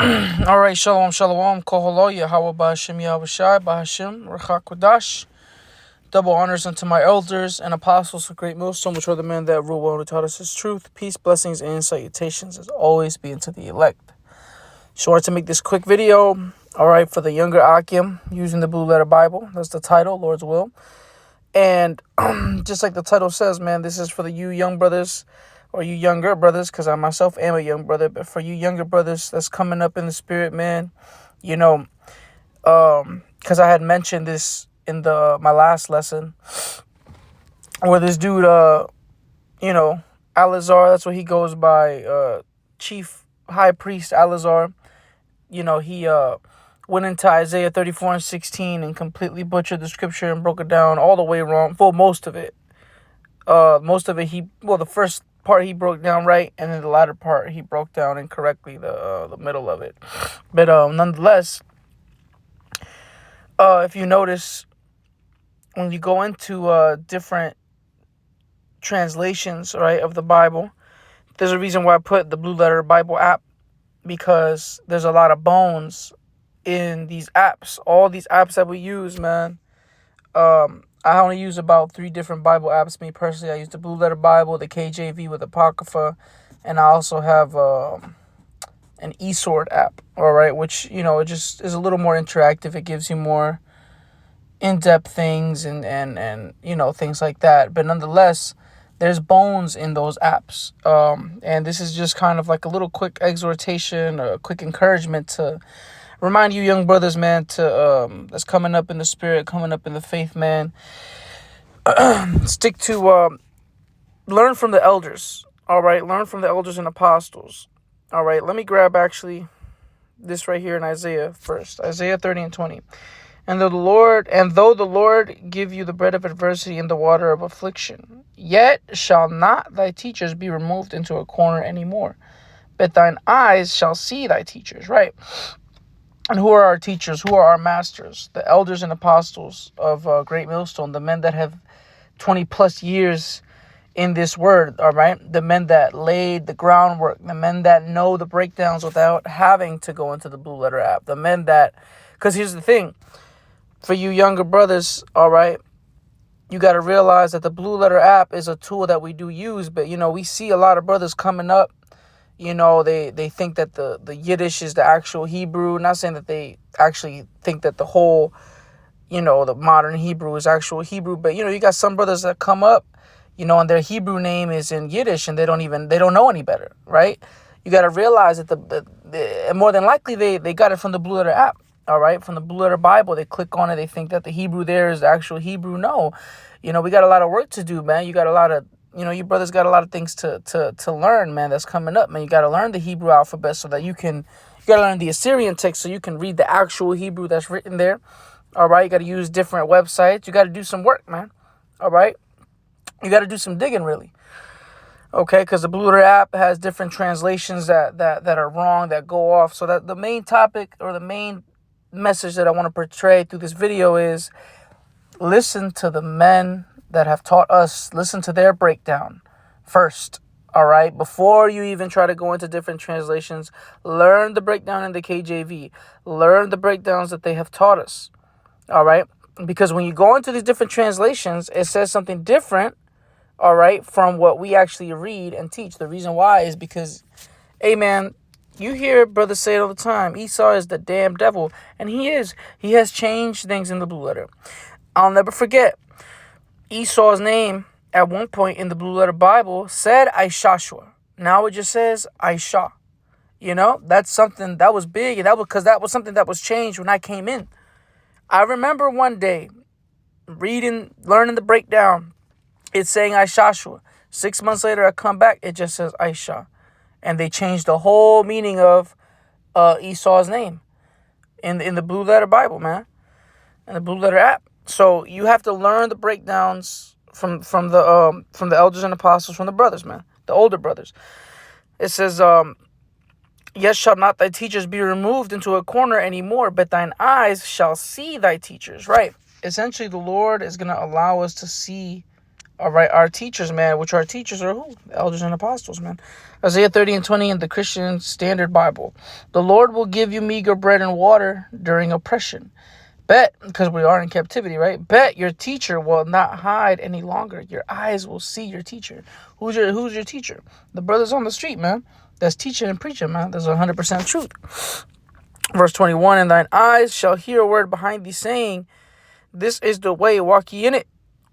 All right, shalom, shalom, koholo, Yahweh Ba'Hashem, Yahweh Shai, Ba'Hashem, Rachak double honors unto my elders and apostles of Great Millstone, which are the men that rule well and taught us his truth. Peace, blessings, and salutations as always be unto the elect. Sure to make this quick video, all right, for the younger Akim, using the Blue Letter Bible. That's the title, Lord's will. And just like the title says, man, this is for the you young brothers, or you younger brothers, because I myself am a young brother, but for you younger brothers that's coming up in the spirit, man, you know, because I had mentioned this in my last lesson, where this dude, Alazar, that's what he goes by, Chief High Priest Alazar, he went into Isaiah 34:16 and completely butchered the scripture and broke it down all the way wrong. For most of it, the first part he broke down right, and then the latter part he broke down incorrectly, the middle of it. But nonetheless, if you notice, when you go into different translations, right, of the Bible, there's a reason why I put the Blue Letter Bible app, because there's a lot of bones in these apps. All these apps that we use, man. I only use about 3 different Bible apps. Me personally, I use the Blue Letter Bible, the KJV with Apocrypha, and I also have an eSword app, all right, which, it just is a little more interactive. It gives you more in-depth things and things like that. But nonetheless, there's bones in those apps. And this is just kind of like a little quick exhortation, a quick encouragement to remind you young brothers, man, that's coming up in the spirit, coming up in the faith, man. Stick to, learn from the elders, all right? Learn from the elders and apostles, all right? Let me grab, actually, this right here in Isaiah first. Isaiah 30:20. And though the Lord give you the bread of adversity and the water of affliction, yet shall not thy teachers be removed into a corner anymore, but thine eyes shall see thy teachers, right? And who are our teachers? Who are our masters? The elders and apostles of Great Millstone, the men that have 20 plus years in this word, all right? The men that laid the groundwork, the men that know the breakdowns without having to go into the Blue Letter app, the men that, because here's the thing, for you younger brothers, all right, you got to realize that the Blue Letter app is a tool that we do use, but, we see a lot of brothers coming up. They think that the Yiddish is the actual Hebrew. Not saying that they actually think that the whole, the modern Hebrew is actual Hebrew. But, you got some brothers that come up, and their Hebrew name is in Yiddish, and they don't know any better, right? You got to realize that and more than likely they got it from the Blue Letter app, all right? From the Blue Letter Bible. They click on it. They think that the Hebrew there is the actual Hebrew. No, we got a lot of work to do, man. You got a lot of, you brothers got a lot of things to learn, man, that's coming up, man. You got to learn the Hebrew alphabet so that you got to learn the Assyrian text so you can read the actual Hebrew that's written there, all right? You got to use different websites. You got to do some work, man, all right? You got to do some digging, really, okay? Because the Blue Letter app has different translations that are wrong, that go off. So that the main topic or the main message that I want to portray through this video is listen to the men that have taught us. Listen to their breakdown first, all right? Before you even try to go into different translations, learn the breakdown in the KJV. Learn the breakdowns that they have taught us, all right? Because when you go into these different translations, it says something different, all right, from what we actually read and teach. The reason why is because, hey, man, you hear brothers say it all the time, Esau is the damn devil, and he is. He has changed things in the Blue Letter. I'll never forget, Esau's name at one point in the Blue Letter Bible said Ishashua. Now it just says Aisha. That's something that was big, and that was something that was changed when I came in. I remember one day learning the breakdown. It's saying Ishashua. 6 months later, I come back, it just says Aisha. And they changed the whole meaning of Esau's name in the Blue Letter Bible, man, in the Blue Letter app. So you have to learn the breakdowns from the elders and apostles, from the brothers, man, the older brothers. It says, yes, shall not thy teachers be removed into a corner anymore, but thine eyes shall see thy teachers, right? Essentially, the Lord is going to allow us to see All right, our teachers, man, which our teachers are who? The elders and apostles, man. Isaiah 30 and 20 in the Christian Standard Bible. The Lord will give you meager bread and water during oppression. Bet, because we are in captivity, right? Bet your teacher will not hide any longer. Your eyes will see your teacher. Who's your teacher? The brothers on the street, man. That's teaching and preaching, man. That's 100% truth. Verse 21, and thine eyes shall hear a word behind thee saying, this is the way, walk ye in it,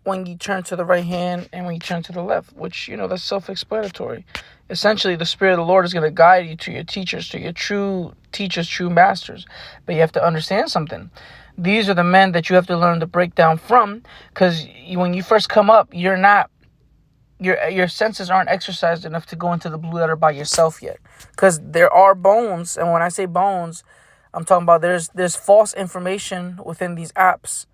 when you turn to the right hand and when you turn to the left, which, that's self-explanatory. Essentially, the Spirit of the Lord is going to guide you to your teachers, to your true teachers, true masters. But you have to understand something. These are the men that you have to learn to break down from, because when you first come up, you're not, your senses aren't exercised enough to go into the blue letter by yourself yet. Because there are bones, and when I say bones, I'm talking about there's false information within these apps.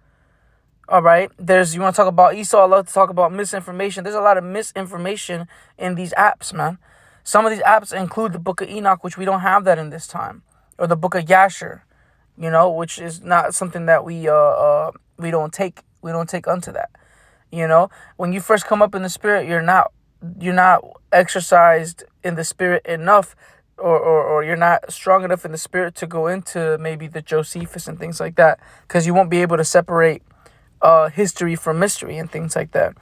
All right. You want to talk about Esau? I love to talk about misinformation. There's a lot of misinformation in these apps, man. Some of these apps include the Book of Enoch, which we don't have that in this time, or the Book of Yasher, which is not something that we don't take unto that. When you first come up in the spirit, you're not exercised in the spirit enough, or you're not strong enough in the spirit to go into maybe the Josephus and things like that, because you won't be able to separate history from mystery and things like that.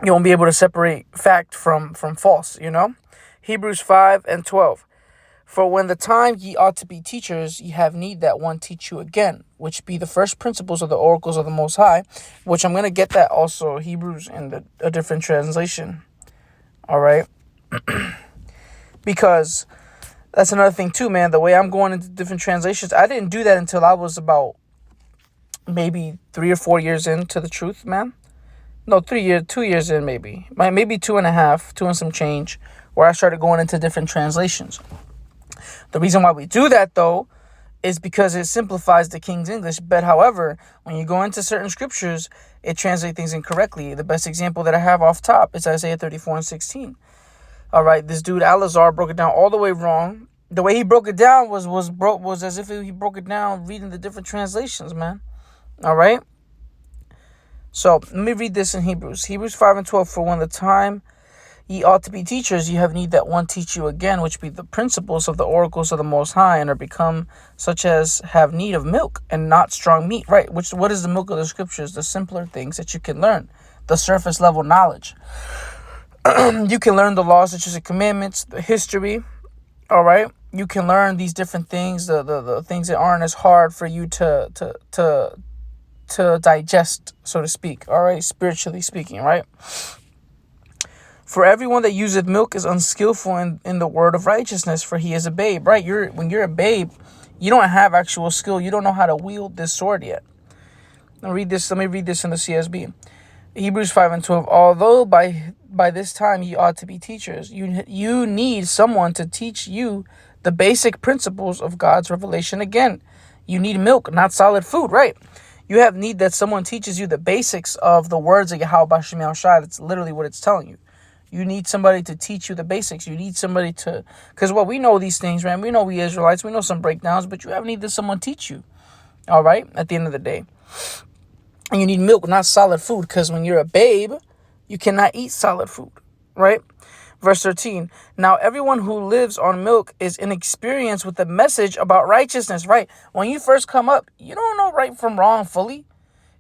You won't be able to separate fact from false, Hebrews 5 and 12. For when the time ye ought to be teachers, ye have need that one teach you again, which be the first principles of the oracles of the Most High, which I'm going to get that also, Hebrews, in a different translation. All right? Because that's another thing too, man. The way I'm going into different translations, I didn't do that until I was about maybe 3 or 4 years into the truth, man. No, 2 years in, maybe 2.5, 2 and some change, where I started going into different translations. The reason why we do that, though, is because it simplifies the King's English. But however, when you go into certain scriptures, it translates things incorrectly. The best example that I have off top is Isaiah 34 and 16. All right, this dude Alazar broke it down all the way wrong. The way he broke it down was as if he broke it down reading the different translations, man. All right. So let me read this in Hebrews 5 and 12. For when the time ye ought to be teachers, ye have need that one teach you again, which be the principles of the oracles of the Most High, and are become such as have need of milk and not strong meat. Right. What is the milk of the scriptures? The simpler things that you can learn, the surface level knowledge. You can learn the laws, statutes, and commandments, the history. All right. You can learn these different things, the things that aren't as hard for you to digest, so to speak. All right, spiritually speaking, right? For everyone that useth milk is unskillful in the word of righteousness, for he is a babe, right? When you're a babe, you don't have actual skill. You don't know how to wield this sword yet. Let me read this in the CSB. Hebrews 5 and 12. Although by this time you ought to be teachers, you need someone to teach you the basic principles of God's revelation. Again, you need milk, not solid food, right? You have need that someone teaches you the basics of the words of Yahweh B'Shem Yahushua. That's literally what it's telling you. You need somebody to teach you the basics. You need somebody to, because we know these things, man. We know we Israelites. We know some breakdowns, but you have need that someone teach you. All right, at the end of the day. And you need milk, not solid food, because when you're a babe, you cannot eat solid food, right? Verse 13, now everyone who lives on milk is inexperienced with the message about righteousness, right? When you first come up, you don't know right from wrong fully.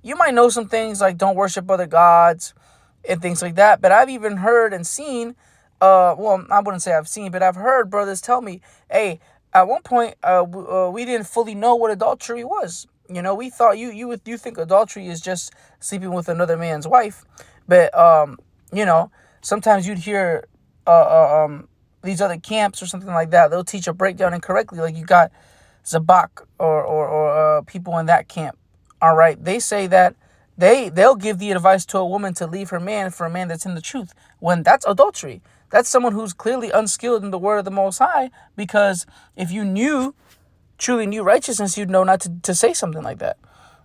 You might know some things like don't worship other gods and things like that. But I've even heard and seen, well, I wouldn't say I've seen, but I've heard brothers tell me, hey, at one point, we didn't fully know what adultery was. We thought you think adultery is just sleeping with another man's wife. But, sometimes you'd hear these other camps or something like that. They'll teach a breakdown incorrectly. Like you got Zabak or people in that camp. All right. They say that they'll give the advice to a woman to leave her man for a man that's in the truth, when that's adultery. That's someone who's clearly unskilled in the word of the Most High, because if you truly knew righteousness, you'd know not to say something like that.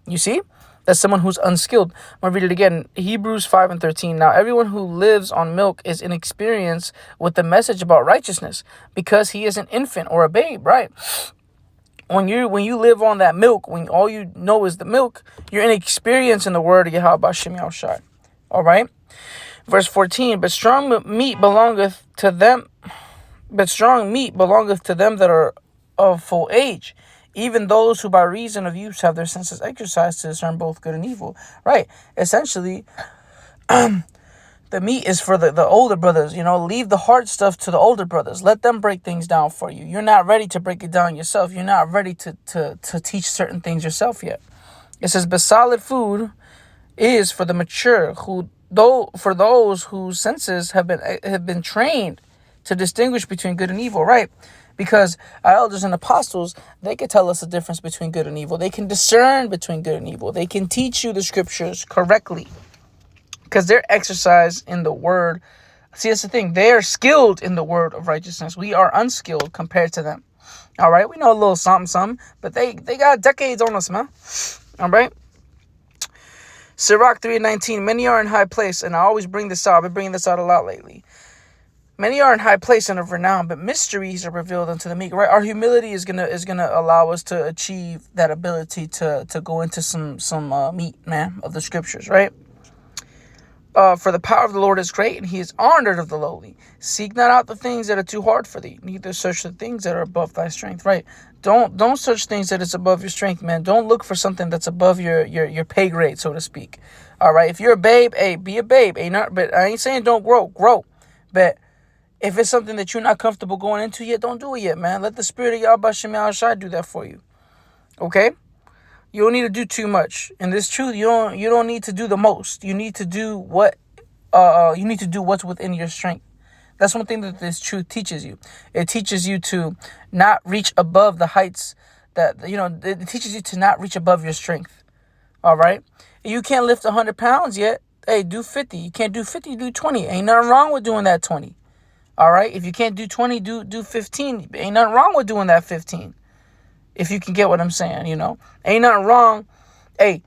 You see? That's someone who's unskilled. I'm going to read it again. Hebrews 5 and 13. Now, everyone who lives on milk is inexperienced with the message about righteousness, because he is an infant or a babe, right? When you live on that milk, when all you know is the milk, you're inexperienced in the word of Yahweh B'Shem Yahushua. All right. Verse 14, but strong meat belongeth to them that are of full age, even those who by reason of use have their senses exercised to discern both good and evil. Right. Essentially, the meat is for the older brothers. Leave the hard stuff to the older brothers. Let them break things down for you. You're not ready to break it down yourself. You're not ready to teach certain things yourself yet. It says, but solid food is for the mature, for those whose senses have been trained to distinguish between good and evil, right? Because our elders and apostles, they can tell us the difference between good and evil. They can discern between good and evil. They can teach you the scriptures correctly because they're exercised in the word. See, that's the thing. They are skilled in the word of righteousness. We are unskilled compared to them. All right, we know a little something, but they got decades on us, man. All right. Sirach 3:19, many are in high place, and I always bring this out. I've been bringing this out a lot lately. Many are in high place and of renown, but mysteries are revealed unto the meek. Right, our humility is gonna allow us to achieve that ability to go into some meat, man, of the scriptures. Right. For the power of the Lord is great, and he is honored of the lowly. Seek not out the things that are too hard for thee, neither search the things that are above thy strength. Right? Don't search things that is above your strength, man. Don't look for something that's above your pay grade, so to speak. All right. If you're a babe, hey, be a babe. But I ain't saying don't grow. But if it's something that you're not comfortable going into yet, don't do it yet, man. Let the Spirit of Yahweh Shem Shai do that for you. Okay? You don't need to do too much. In this truth, you don't need to do the most. You need to do what's within your strength. That's one thing that this truth teaches you. It teaches you to not reach above the heights it teaches you to not reach above your strength. All right? You can't lift 100 pounds yet. Hey, do 50. You can't do 50, do 20. Ain't nothing wrong with doing that 20. All right? If you can't do 20, do 15. Ain't nothing wrong with doing that 15. If you can get what I'm saying, Ain't nothing wrong. Hey,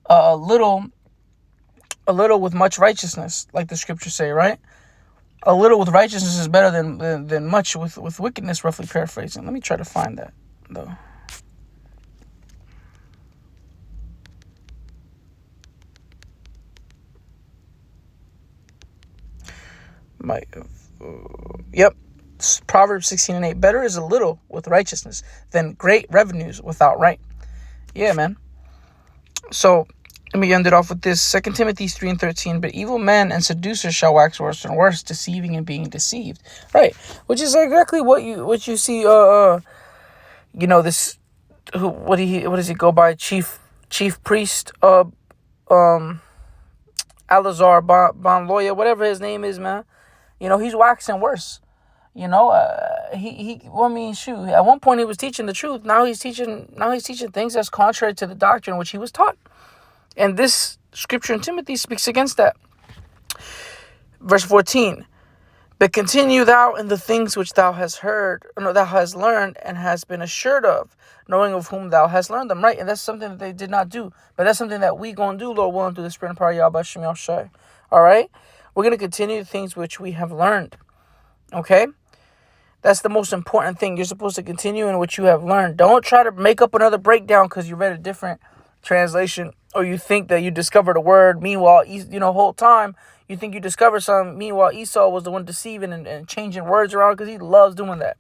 a little with much righteousness, like the scriptures say, right? A little with righteousness is better than much with wickedness, roughly paraphrasing. Let me try to find that, though. Yep. Proverbs 16:8. Better is a little with righteousness than great revenues without right. Yeah, man. So let me end it off with this. 2 Timothy 3:13. But evil men and seducers shall wax worse and worse, deceiving and being deceived. Right. Which is exactly what you see. This. What does he go by? Chief priest. Alazar Bonloya, whatever his name is, man. He's waxing worse. Shoot. At one point he was teaching the truth. Now he's teaching things that's contrary to the doctrine which he was taught. And this scripture in Timothy speaks against that. Verse 14. But continue thou in the things which thou hast learned, and hast been assured of, knowing of whom thou hast learned them. Right? And that's something that they did not do. But that's something that we gonna do, Lord willing, through the Spirit and power of Yahweh Shem Shai. All right? We're gonna continue the things which we have learned. Okay? That's the most important thing. You're supposed to continue in what you have learned. Don't try to make up another breakdown because you read a different translation or you think that you discovered a word. Meanwhile, whole time you think you discovered something. Meanwhile, Esau was the one deceiving and changing words around because he loves doing that.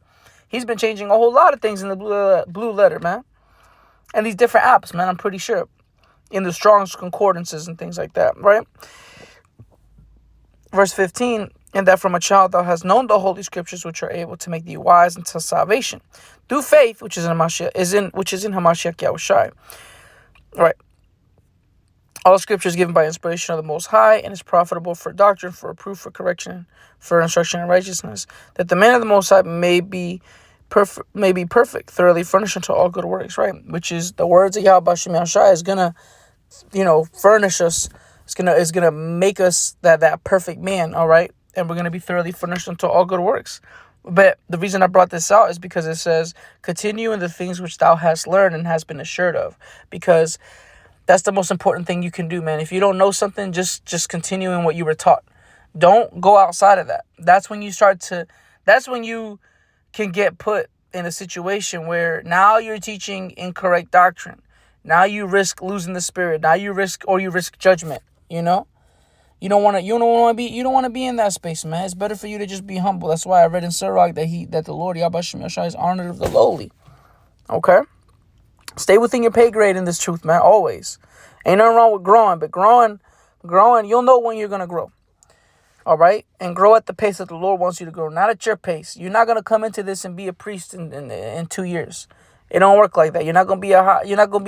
He's been changing a whole lot of things in the blue letter, man. And these different apps, man, I'm pretty sure. In the Strong's Concordances and things like that, right? Verse 15. And that from a child thou hast known the holy scriptures, which are able to make thee wise unto salvation, through faith, which is in Hamashiach Yahushai. Right. All scripture is given by inspiration of the Most High, and is profitable for doctrine, for reproof, for correction, for instruction in righteousness, that the man of the Most High may be perfect, thoroughly furnished unto all good works. Right. Which is the words of Yahweh Shem Yahushai is gonna, furnish us. It's gonna make us that perfect man. All right. And we're going to be thoroughly furnished unto all good works. But the reason I brought this out is because it says, continue in the things which thou hast learned and hast been assured of. Because that's the most important thing you can do, man. If you don't know something, just continue in what you were taught. Don't go outside of that. That's when you can get put in a situation where now you're teaching incorrect doctrine. Now you risk losing the spirit. Now you risk judgment, You don't want to be in that space, man. It's better for you to just be humble. That's why I read in Sirach that the Lord Yahweh Shem Yahshua is honored of the lowly. Okay? Stay within your pay grade in this truth, man, always. Ain't nothing wrong with growing, but growing, you'll know when you're going to grow. All right? And grow at the pace that the Lord wants you to grow, not at your pace. You're not going to come into this and be a priest in 2 years. It don't work like that. You're not gonna be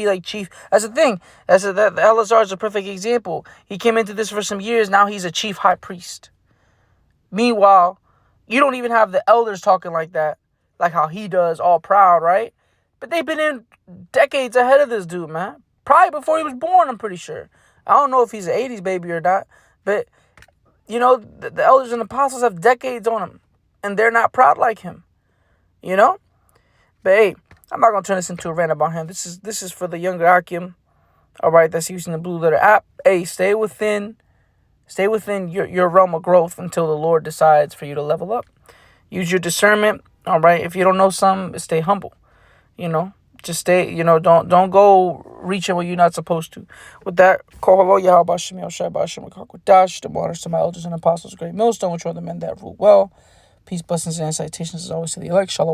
like chief. That's the thing. That Eleazar is a perfect example. He came into this for some years. Now he's a chief high priest. Meanwhile, you don't even have the elders talking like that, like how he does, all proud, right? But they've been in decades ahead of this dude, man. Probably before he was born, I'm pretty sure. I don't know if he's an 80s baby or not, but the elders and apostles have decades on him, and they're not proud like him. But hey, I'm not gonna turn this into a rant about him. This is for the younger Akim, all right, that's using the Blue Letter app. Hey, stay within your realm of growth until the Lord decides for you to level up. Use your discernment, all right. If you don't know something, stay humble. Just stay. Don't go reaching where you're not supposed to. With that, call hello Yahweh Shem Yahshua B'Shem Dash. The honors to my elders and apostles, great millstone, which are the men that rule well. Peace, blessings, and citations as always to the elect. Shalom.